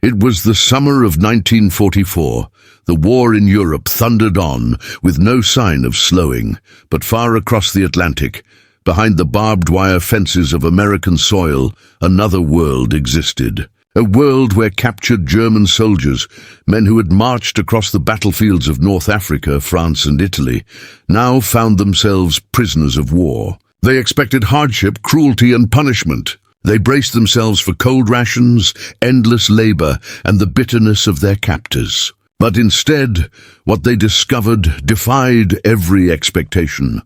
It was the summer of 1944. The war in Europe thundered on, with no sign of slowing, but far across the Atlantic, behind the barbed wire fences of American soil, another world existed. A world where captured German soldiers, men who had marched across the battlefields of North Africa, France and Italy, now found themselves prisoners of war. They expected hardship, cruelty and punishment. They braced themselves for cold rations, endless labor, and the bitterness of their captors. But instead, what they discovered defied every expectation.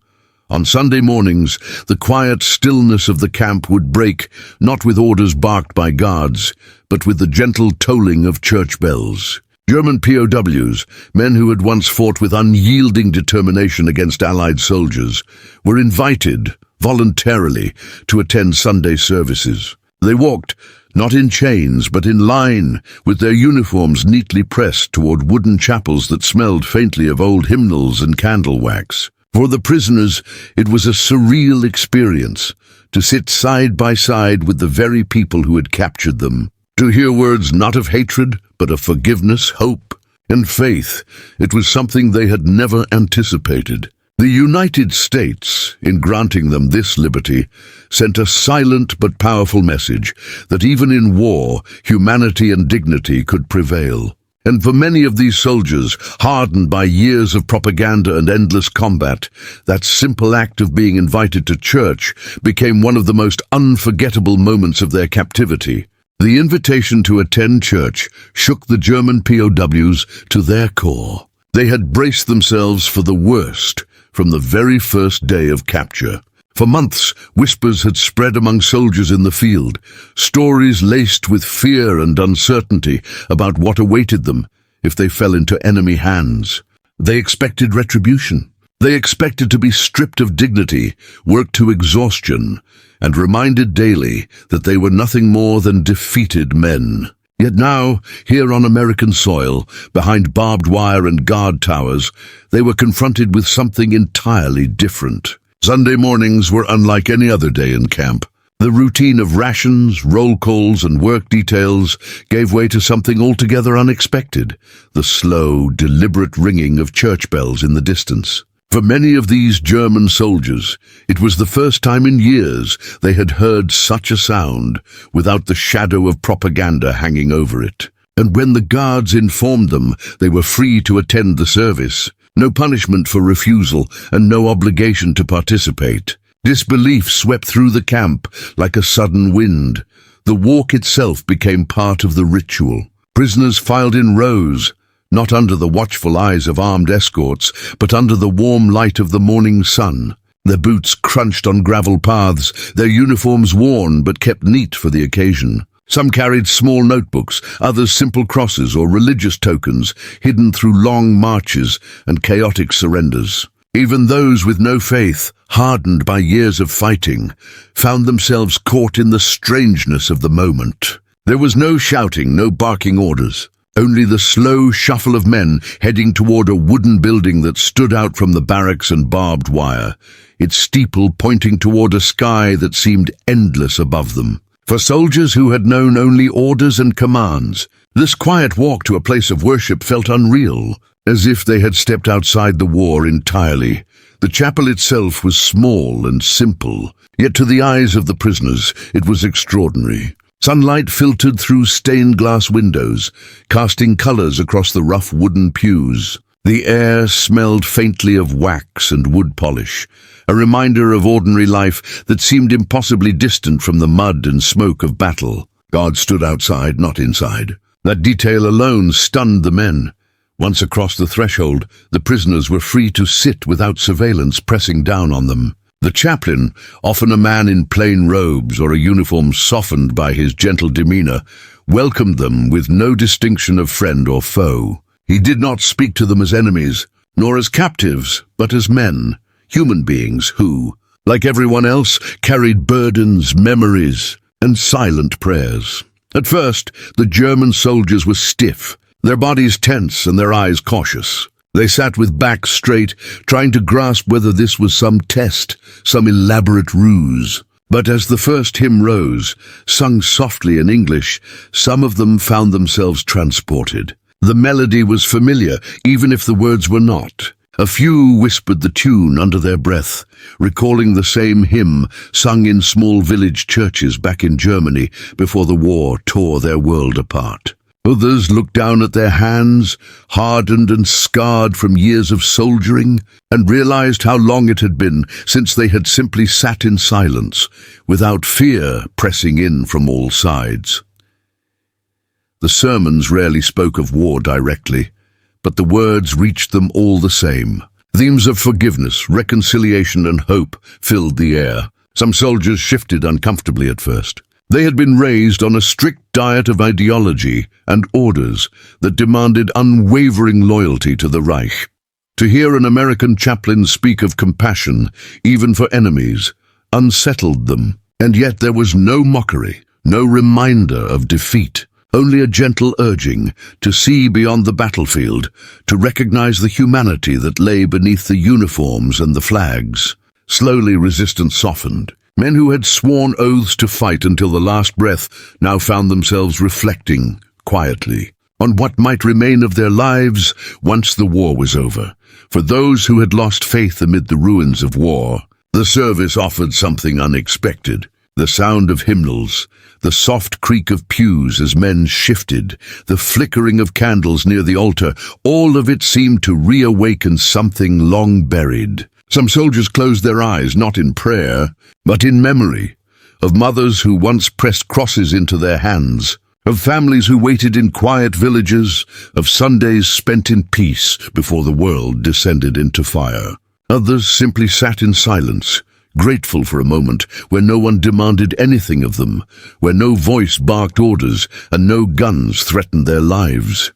On Sunday mornings, the quiet stillness of the camp would break, not with orders barked by guards, but with the gentle tolling of church bells. German POWs, men who had once fought with unyielding determination against Allied soldiers, were invited, voluntarily, to attend Sunday services. They walked, not in chains, but in line, with their uniforms neatly pressed toward wooden chapels that smelled faintly of old hymnals and candle wax. For the prisoners, it was a surreal experience, to sit side by side with the very people who had captured them, to hear words not of hatred, but of forgiveness, hope, and faith. It was something they had never anticipated. The United States, in granting them this liberty, sent a silent but powerful message that even in war, humanity and dignity could prevail. And for many of these soldiers, hardened by years of propaganda and endless combat, that simple act of being invited to church became one of the most unforgettable moments of their captivity. The invitation to attend church shook the German POWs to their core. They had braced themselves for the worst from the very first day of capture. For months, whispers had spread among soldiers in the field, stories laced with fear and uncertainty about what awaited them if they fell into enemy hands. They expected retribution. They expected to be stripped of dignity, worked to exhaustion, and reminded daily that they were nothing more than defeated men. Yet now, here on American soil, behind barbed wire and guard towers, they were confronted with something entirely different. Sunday mornings were unlike any other day in camp. The routine of rations, roll calls, and work details gave way to something altogether unexpected: the slow, deliberate ringing of church bells in the distance. For many of these German soldiers, it was the first time in years they had heard such a sound without the shadow of propaganda hanging over it. And when the guards informed them they were free to attend the service, no punishment for refusal and no obligation to participate, disbelief swept through the camp like a sudden wind. The walk itself became part of the ritual. Prisoners filed in rows, not under the watchful eyes of armed escorts, but under the warm light of the morning sun. Their boots crunched on gravel paths, their uniforms worn but kept neat for the occasion. Some carried small notebooks, others simple crosses or religious tokens, hidden through long marches and chaotic surrenders. Even those with no faith, hardened by years of fighting, found themselves caught in the strangeness of the moment. There was no shouting, no barking orders. Only the slow shuffle of men heading toward a wooden building that stood out from the barracks and barbed wire, its steeple pointing toward a sky that seemed endless above them. For soldiers who had known only orders and commands, this quiet walk to a place of worship felt unreal, as if they had stepped outside the war entirely. The chapel itself was small and simple, yet to the eyes of the prisoners it was extraordinary. Sunlight filtered through stained glass windows, casting colors across the rough wooden pews. The air smelled faintly of wax and wood polish, a reminder of ordinary life that seemed impossibly distant from the mud and smoke of battle. Guards stood outside, not inside. That detail alone stunned the men. Once across the threshold, the prisoners were free to sit without surveillance pressing down on them. The chaplain, often a man in plain robes or a uniform softened by his gentle demeanor, welcomed them with no distinction of friend or foe. He did not speak to them as enemies, nor as captives, but as men, human beings who, like everyone else, carried burdens, memories, and silent prayers. At first, the German soldiers were stiff, their bodies tense and their eyes cautious. They sat with backs straight, trying to grasp whether this was some test, some elaborate ruse. But as the first hymn rose, sung softly in English, some of them found themselves transported. The melody was familiar, even if the words were not. A few whispered the tune under their breath, recalling the same hymn sung in small village churches back in Germany before the war tore their world apart. Others looked down at their hands, hardened and scarred from years of soldiering, and realized how long it had been since they had simply sat in silence, without fear pressing in from all sides. The sermons rarely spoke of war directly, but the words reached them all the same. Themes of forgiveness, reconciliation, and hope filled the air. Some soldiers shifted uncomfortably at first. They had been raised on a strict diet of ideology and orders that demanded unwavering loyalty to the Reich. To hear an American chaplain speak of compassion, even for enemies, unsettled them, and yet there was no mockery, no reminder of defeat. Only a gentle urging to see beyond the battlefield, to recognize the humanity that lay beneath the uniforms and the flags. Slowly resistance softened. Men who had sworn oaths to fight until the last breath now found themselves reflecting, quietly, on what might remain of their lives once the war was over. For those who had lost faith amid the ruins of war, the service offered something unexpected. The sound of hymnals, the soft creak of pews as men shifted, the flickering of candles near the altar, all of it seemed to reawaken something long buried. Some soldiers closed their eyes, not in prayer, but in memory, of mothers who once pressed crosses into their hands, of families who waited in quiet villages, of Sundays spent in peace before the world descended into fire. Others simply sat in silence, grateful for a moment where no one demanded anything of them, where no voice barked orders and no guns threatened their lives.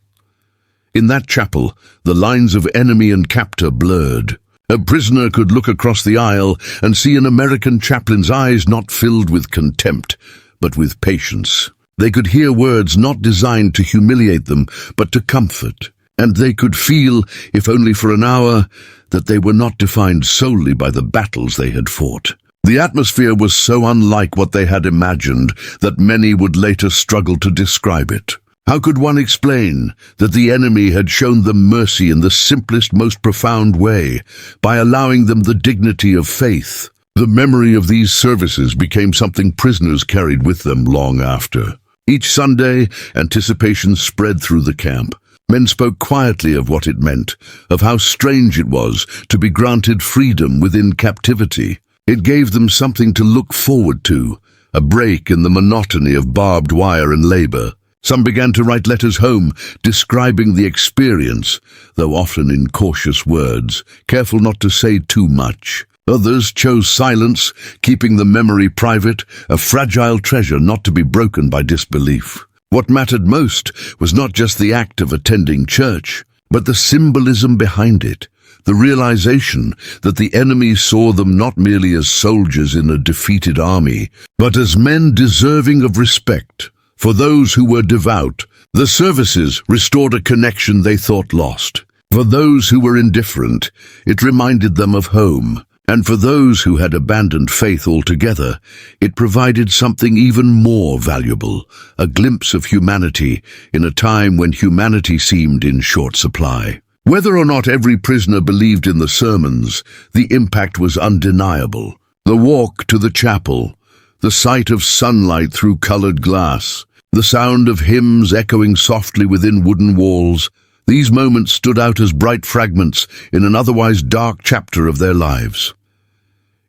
In that chapel, the lines of enemy and captor blurred. A prisoner could look across the aisle and see an American chaplain's eyes not filled with contempt, but with patience. They could hear words not designed to humiliate them, but to comfort. And they could feel, if only for an hour, that they were not defined solely by the battles they had fought. The atmosphere was so unlike what they had imagined that many would later struggle to describe it. How could one explain that the enemy had shown them mercy in the simplest, most profound way, by allowing them the dignity of faith? The memory of these services became something prisoners carried with them long after. Each Sunday, anticipation spread through the camp. Men spoke quietly of what it meant, of how strange it was to be granted freedom within captivity. It gave them something to look forward to, a break in the monotony of barbed wire and labor. Some began to write letters home, describing the experience, though often in cautious words, careful not to say too much. Others chose silence, keeping the memory private, a fragile treasure not to be broken by disbelief. What mattered most was not just the act of attending church, but the symbolism behind it, the realization that the enemy saw them not merely as soldiers in a defeated army, but as men deserving of respect. For those who were devout, the services restored a connection they thought lost. For those who were indifferent, it reminded them of home. And for those who had abandoned faith altogether, it provided something even more valuable, a glimpse of humanity in a time when humanity seemed in short supply. Whether or not every prisoner believed in the sermons, the impact was undeniable. The walk to the chapel, the sight of sunlight through colored glass, the sound of hymns echoing softly within wooden walls, these moments stood out as bright fragments in an otherwise dark chapter of their lives.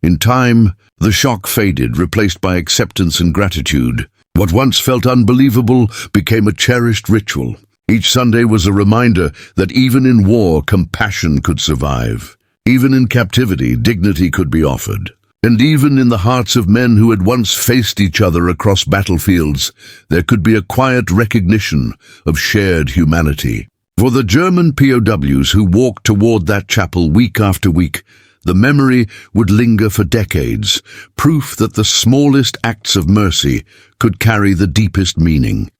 In time, the shock faded, replaced by acceptance and gratitude. What once felt unbelievable became a cherished ritual. Each Sunday was a reminder that even in war, compassion could survive. Even in captivity, dignity could be offered. And even in the hearts of men who had once faced each other across battlefields, there could be a quiet recognition of shared humanity. For the German POWs who walked toward that chapel week after week, the memory would linger for decades, proof that the smallest acts of mercy could carry the deepest meaning.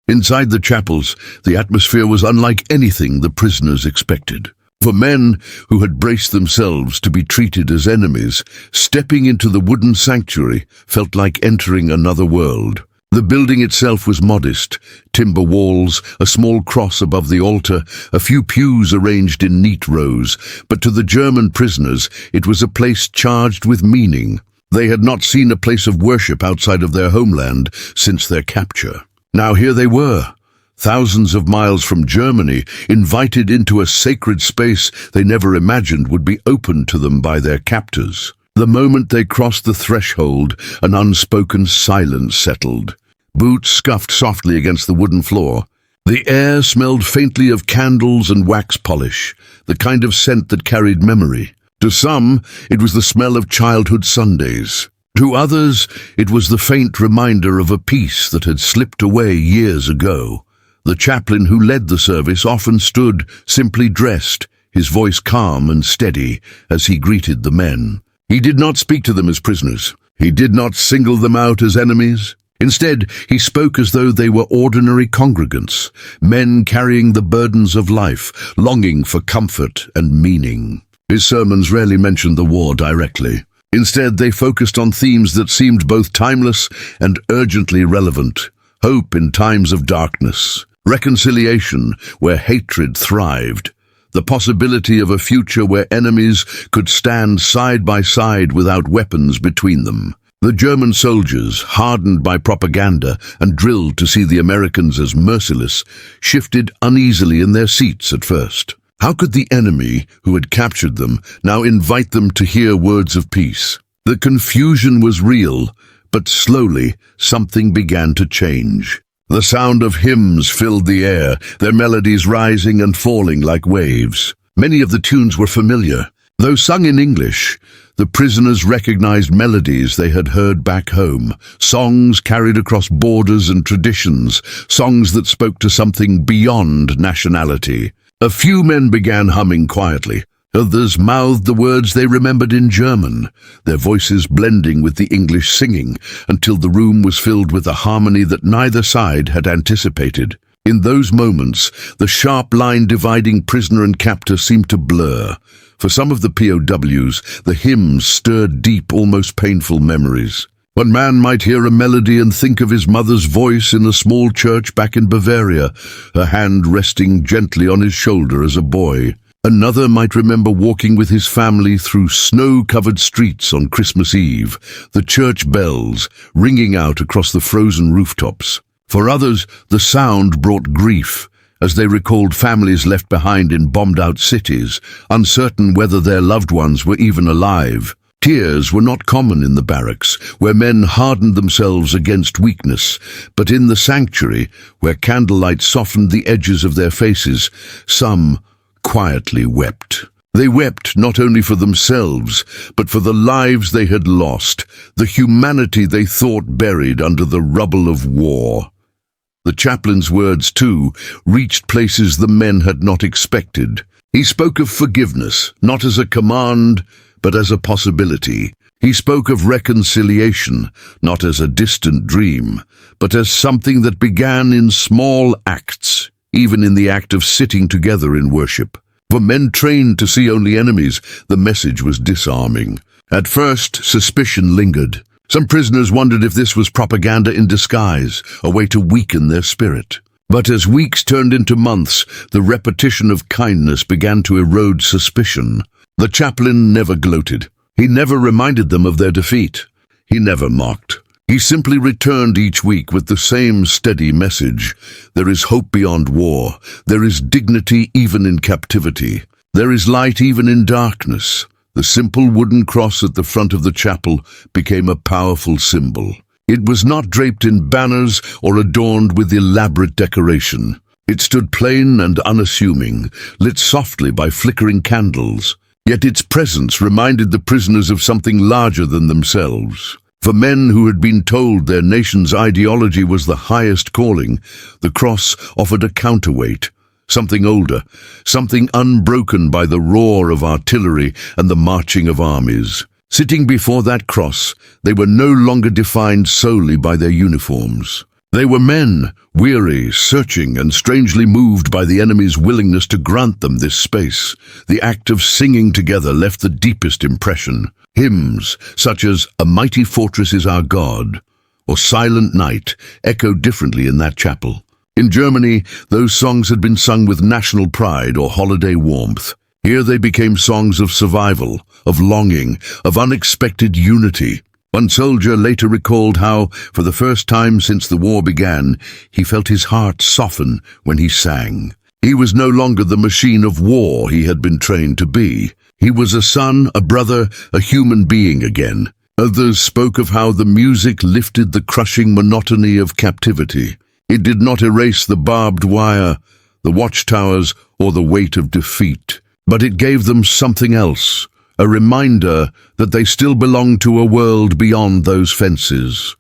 Inside the chapels, the atmosphere was unlike anything the prisoners expected. For men who had braced themselves to be treated as enemies, stepping into the wooden sanctuary felt like entering another world. The building itself was modest: timber walls, a small cross above the altar, a few pews arranged in neat rows, but to the German prisoners it was a place charged with meaning. They had not seen a place of worship outside of their homeland since their capture. Now here they were, thousands of miles from Germany, invited into a sacred space they never imagined would be opened to them by their captors. The moment they crossed the threshold, an unspoken silence settled. Boots scuffed softly against the wooden floor. The air smelled faintly of candles and wax polish, the kind of scent that carried memory. To some, it was the smell of childhood Sundays. To others, it was the faint reminder of a peace that had slipped away years ago. The chaplain who led the service often stood, simply dressed, his voice calm and steady as he greeted the men. He did not speak to them as prisoners. He did not single them out as enemies. Instead, he spoke as though they were ordinary congregants, men carrying the burdens of life, longing for comfort and meaning. His sermons rarely mentioned the war directly. Instead, they focused on themes that seemed both timeless and urgently relevant: hope in times of darkness, reconciliation where hatred thrived, the possibility of a future where enemies could stand side by side without weapons between them. The German soldiers, hardened by propaganda and drilled to see the Americans as merciless, shifted uneasily in their seats at first. How could the enemy, who had captured them, now invite them to hear words of peace? The confusion was real, but slowly something began to change. The sound of hymns filled the air, their melodies rising and falling like waves. Many of the tunes were familiar. Though sung in English, the prisoners recognized melodies they had heard back home, songs carried across borders and traditions, songs that spoke to something beyond nationality. A few men began humming quietly. Others mouthed the words they remembered in German, their voices blending with the English singing until the room was filled with a harmony that neither side had anticipated. In those moments, the sharp line dividing prisoner and captor seemed to blur. For some of the POWs, the hymns stirred deep, almost painful memories. One man might hear a melody and think of his mother's voice in a small church back in Bavaria, her hand resting gently on his shoulder as a boy. Another might remember walking with his family through snow-covered streets on Christmas Eve, the church bells ringing out across the frozen rooftops. For others, the sound brought grief, as they recalled families left behind in bombed-out cities, uncertain whether their loved ones were even alive. Tears were not common in the barracks, where men hardened themselves against weakness, but in the sanctuary, where candlelight softened the edges of their faces, some quietly wept. They wept not only for themselves, but for the lives they had lost, the humanity they thought buried under the rubble of war. The chaplain's words, too, reached places the men had not expected. He spoke of forgiveness, not as a command, but as a possibility. He spoke of reconciliation, not as a distant dream, but as something that began in small acts, even in the act of sitting together in worship. For men trained to see only enemies, the message was disarming. At first, suspicion lingered. Some prisoners wondered if this was propaganda in disguise, a way to weaken their spirit. But as weeks turned into months, the repetition of kindness began to erode suspicion. The chaplain never gloated. He never reminded them of their defeat. He never mocked. He simply returned each week with the same steady message. There is hope beyond war. There is dignity even in captivity. There is light even in darkness. The simple wooden cross at the front of the chapel became a powerful symbol. It was not draped in banners or adorned with elaborate decoration. It stood plain and unassuming, lit softly by flickering candles. Yet its presence reminded the prisoners of something larger than themselves. For men who had been told their nation's ideology was the highest calling, the cross offered a counterweight, something older, something unbroken by the roar of artillery and the marching of armies. Sitting before that cross, they were no longer defined solely by their uniforms. They were men, weary, searching, and strangely moved by the enemy's willingness to grant them this space. The act of singing together left the deepest impression. Hymns, such as "A Mighty Fortress is Our God" or "Silent Night," echoed differently in that chapel. In Germany, those songs had been sung with national pride or holiday warmth. Here they became songs of survival, of longing, of unexpected unity. One soldier later recalled how, for the first time since the war began, he felt his heart soften when he sang. He was no longer the machine of war he had been trained to be. He was a son, a brother, a human being again. Others spoke of how the music lifted the crushing monotony of captivity. It did not erase the barbed wire, the watchtowers, or the weight of defeat, but it gave them something else, a reminder that they still belonged to a world beyond those fences.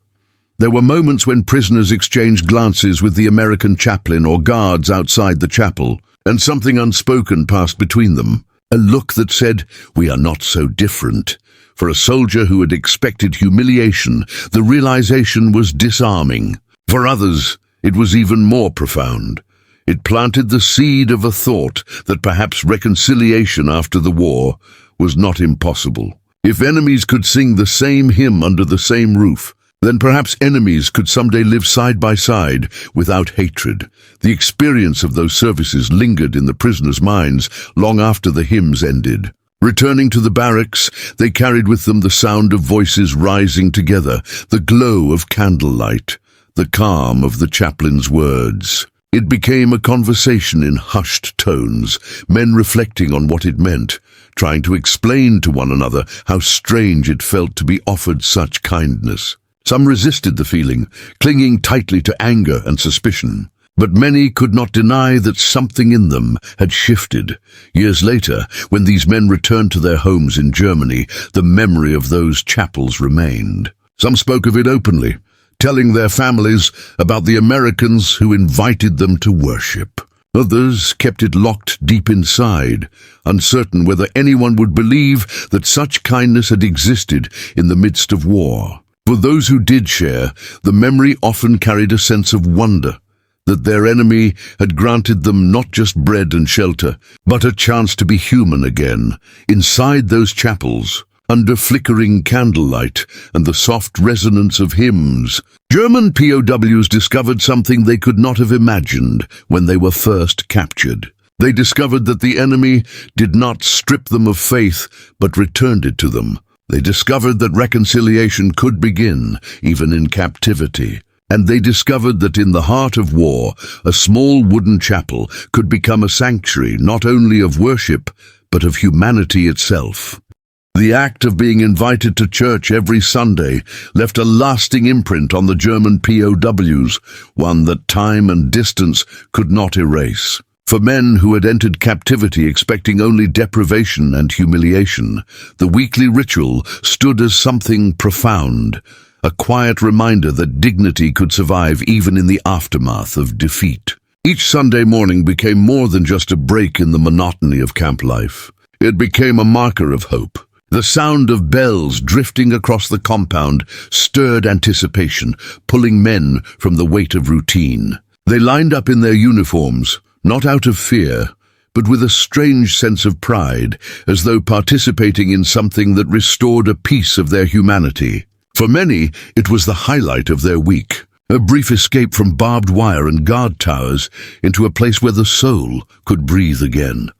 There were moments when prisoners exchanged glances with the American chaplain or guards outside the chapel, and something unspoken passed between them, a look that said, "We are not so different." For a soldier who had expected humiliation, the realization was disarming. For others, it was even more profound. It planted the seed of a thought that perhaps reconciliation after the war was not impossible. If enemies could sing the same hymn under the same roof, then perhaps enemies could someday live side by side without hatred. The experience of those services lingered in the prisoners' minds long after the hymns ended. Returning to the barracks, they carried with them the sound of voices rising together, the glow of candlelight, the calm of the chaplain's words. It became a conversation in hushed tones, men reflecting on what it meant, trying to explain to one another how strange it felt to be offered such kindness. Some resisted the feeling, clinging tightly to anger and suspicion. But many could not deny that something in them had shifted. Years later, when these men returned to their homes in Germany, the memory of those chapels remained. Some spoke of it openly, telling their families about the Americans who invited them to worship. Others kept it locked deep inside, uncertain whether anyone would believe that such kindness had existed in the midst of war. For those who did share, the memory often carried a sense of wonder, that their enemy had granted them not just bread and shelter, but a chance to be human again, inside those chapels, under flickering candlelight and the soft resonance of hymns. German POWs discovered something they could not have imagined when they were first captured. They discovered that the enemy did not strip them of faith, but returned it to them. They discovered that reconciliation could begin, even in captivity. And they discovered that in the heart of war, a small wooden chapel could become a sanctuary not only of worship, but of humanity itself. The act of being invited to church every Sunday left a lasting imprint on the German POWs, one that time and distance could not erase. For men who had entered captivity expecting only deprivation and humiliation, the weekly ritual stood as something profound, a quiet reminder that dignity could survive even in the aftermath of defeat. Each Sunday morning became more than just a break in the monotony of camp life. It became a marker of hope. The sound of bells drifting across the compound stirred anticipation, pulling men from the weight of routine. They lined up in their uniforms, not out of fear, but with a strange sense of pride, as though participating in something that restored a piece of their humanity. For many, it was the highlight of their week, a brief escape from barbed wire and guard towers into a place where the soul could breathe again.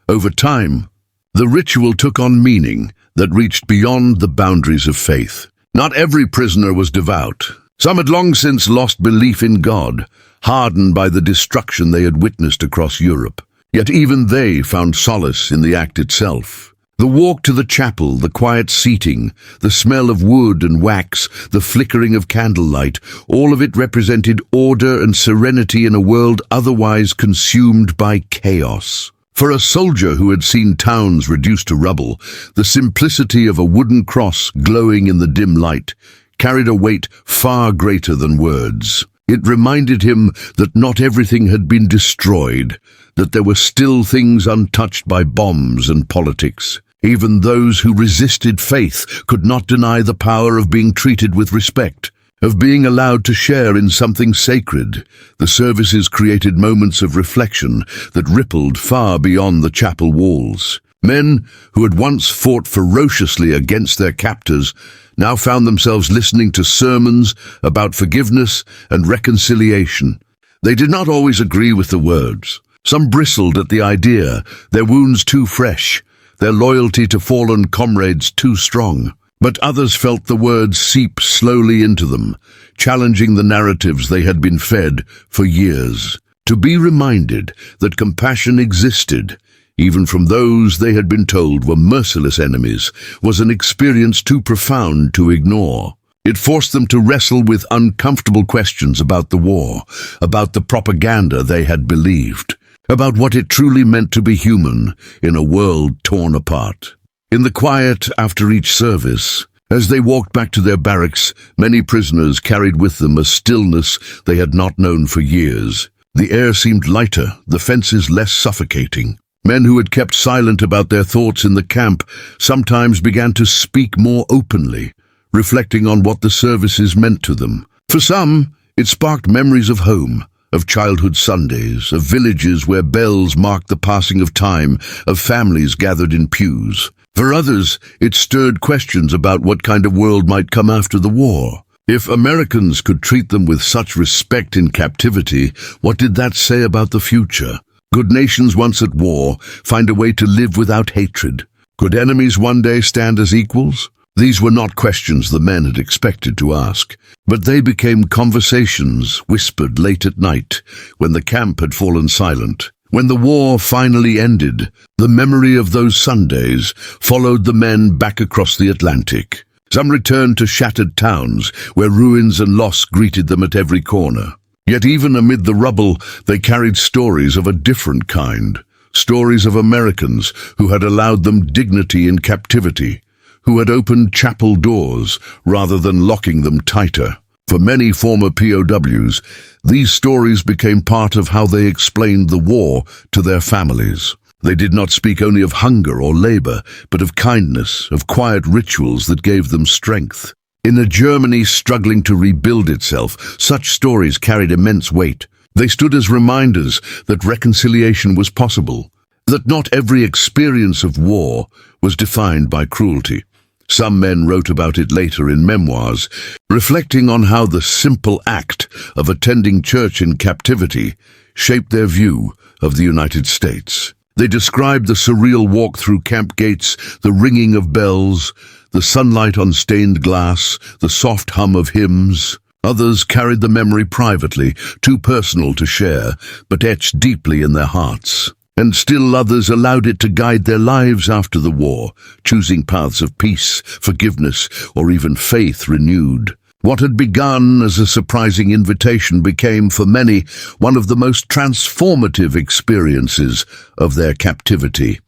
Over time, the ritual took on meaning that reached beyond the boundaries of faith. Not every prisoner was devout. Some had long since lost belief in God, hardened by the destruction they had witnessed across Europe. Yet even they found solace in the act itself. The walk to the chapel, the quiet seating, the smell of wood and wax, the flickering of candlelight, all of it represented order and serenity in a world otherwise consumed by chaos. For a soldier who had seen towns reduced to rubble, the simplicity of a wooden cross glowing in the dim light carried a weight far greater than words. It reminded him that not everything had been destroyed, that there were still things untouched by bombs and politics. Even those who resisted faith could not deny the power of being treated with respect. of being allowed to share in something sacred. The services created moments of reflection that rippled far beyond the chapel walls. Men who had once fought ferociously against their captors now found themselves listening to sermons about forgiveness and reconciliation. They did not always agree with the words. Some bristled at the idea, their wounds too fresh, their loyalty to fallen comrades too strong. But others felt the words seep slowly into them, challenging the narratives they had been fed for years. To be reminded that compassion existed, even from those they had been told were merciless enemies, was an experience too profound to ignore. It forced them to wrestle with uncomfortable questions about the war, about the propaganda they had believed, about what it truly meant to be human in a world torn apart. In the quiet after each service, as they walked back to their barracks, many prisoners carried with them a stillness they had not known for years. The air seemed lighter, the fences less suffocating. Men who had kept silent about their thoughts in the camp sometimes began to speak more openly, reflecting on what the services meant to them. For some, it sparked memories of home, of childhood Sundays, of villages where bells marked the passing of time, of families gathered in pews. For others, it stirred questions about what kind of world might come after the war. If Americans could treat them with such respect in captivity, what did that say about the future? Could nations once at war find a way to live without hatred? Could enemies one day stand as equals? These were not questions the men had expected to ask, but they became conversations whispered late at night when the camp had fallen silent. When the war finally ended, the memory of those Sundays followed the men back across the Atlantic. Some returned to shattered towns where ruins and loss greeted them at every corner. Yet even amid the rubble, they carried stories of a different kind. Stories of Americans who had allowed them dignity in captivity, who had opened chapel doors rather than locking them tighter. For many former POWs, these stories became part of how they explained the war to their families. They did not speak only of hunger or labor, but of kindness, of quiet rituals that gave them strength. In a Germany struggling to rebuild itself, such stories carried immense weight. They stood as reminders that reconciliation was possible, that not every experience of war was defined by cruelty. Some men wrote about it later in memoirs, reflecting on how the simple act of attending church in captivity shaped their view of the United States. They described the surreal walk through camp gates, the ringing of bells, the sunlight on stained glass, the soft hum of hymns. Others carried the memory privately, too personal to share, but etched deeply in their hearts. And still others allowed it to guide their lives after the war, choosing paths of peace, forgiveness, or even faith renewed. What had begun as a surprising invitation became, for many, one of the most transformative experiences of their captivity.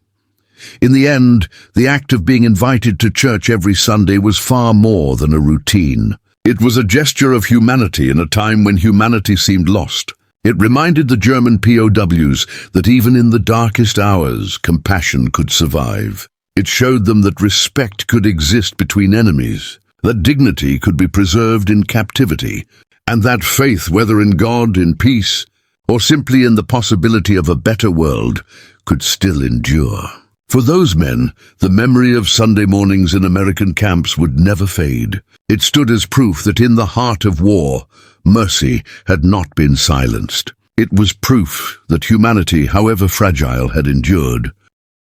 In the end, the act of being invited to church every Sunday was far more than a routine. It was a gesture of humanity in a time when humanity seemed lost. It reminded the German POWs that even in the darkest hours, compassion could survive. It showed them that respect could exist between enemies, that dignity could be preserved in captivity, and that faith, whether in God, in peace, or simply in the possibility of a better world, could still endure. For those men, the memory of Sunday mornings in American camps would never fade. It stood as proof that in the heart of war, mercy had not been silenced. It was proof that humanity, however fragile, had endured.